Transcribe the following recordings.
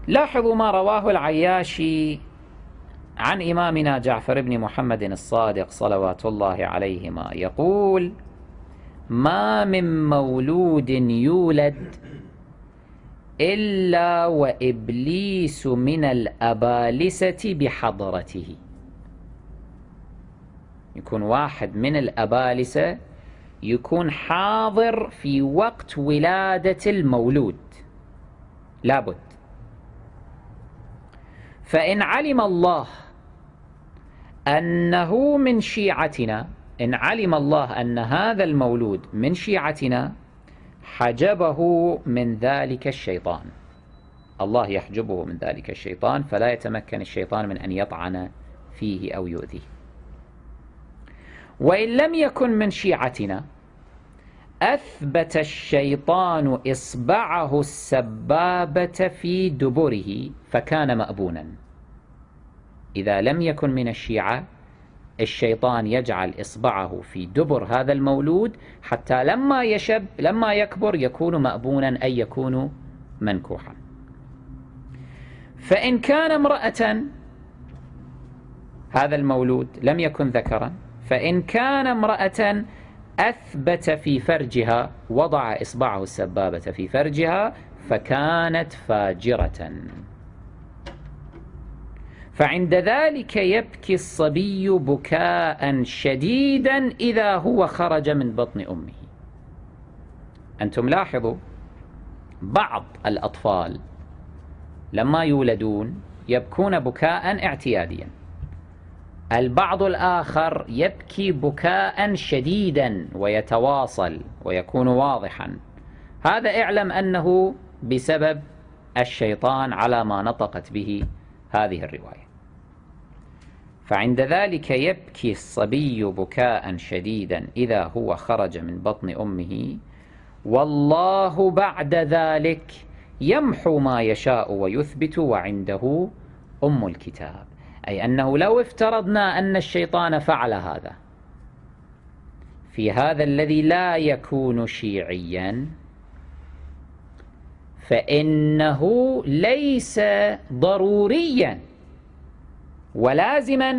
لاحظوا ما رواه العياشي عن إمامنا جعفر بن محمد الصادق صلوات الله عليهما يقول: ما من مولود يولد إلا وإبليس من الأبالسة بحضرته. يكون واحد من الأبالسة يكون حاضر في وقت ولادة المولود لابد. فإن علم الله أنه من شيعتنا، إن علم الله أن هذا المولود من شيعتنا، حجبه من ذلك الشيطان. الله يحجبه من ذلك الشيطان، فلا يتمكن الشيطان من أن يطعن فيه أو يؤذيه. وإن لم يكن من شيعتنا، أثبت الشيطان إصبعه السبابة في دبره فكان مأبونا. إذا لم يكن من الشيعة، الشيطان يجعل إصبعه في دبر هذا المولود حتى لما يكبر يكون مأبونا، أي يكون منكوحا. فإن كان امرأة، هذا المولود لم يكن ذكرا، فإن كان امرأة أثبت في فرجها، وضع إصبعه السبابة في فرجها فكانت فاجرة. فعند ذلك يبكي الصبي بكاء شديدا إذا هو خرج من بطن أمه. أنتم لاحظوا بعض الأطفال لما يولدون يبكون بكاء اعتياديا، البعض الآخر يبكي بكاء شديدا ويتواصل ويكون واضحا. هذا اعلم أنه بسبب الشيطان على ما نطقت به هذه الرواية. فعند ذلك يبكي الصبي بكاء شديدا إذا هو خرج من بطن أمه، والله بعد ذلك يمحو ما يشاء ويثبت وعنده أم الكتاب. أي أنه لو افترضنا أن الشيطان فعل هذا في هذا الذي لا يكون شيعيا، فإنه ليس ضروريا ولازما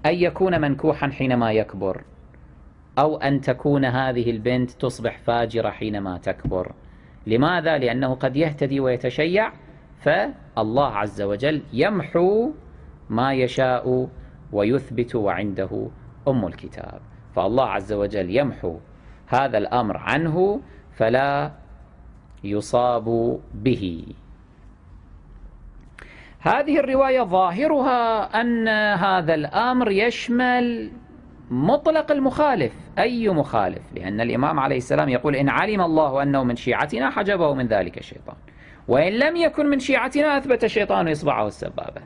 أن يكون منكوحا حينما يكبر، أو أن تكون هذه البنت تصبح فاجرة حينما تكبر. لماذا؟ لأنه قد يهتدي ويتشيع، فالله عز وجل يمحو ما يشاء ويثبت وعنده أم الكتاب. فالله عز وجل يمحو هذا الأمر عنه فلا يصاب به. هذه الرواية ظاهرها أن هذا الأمر يشمل مطلق المخالف، أي مخالف، لأن الإمام عليه السلام يقول: إن علم الله أنه من شيعتنا حجبه من ذلك الشيطان، وإن لم يكن من شيعتنا أثبت الشيطان إصبعه السبابة.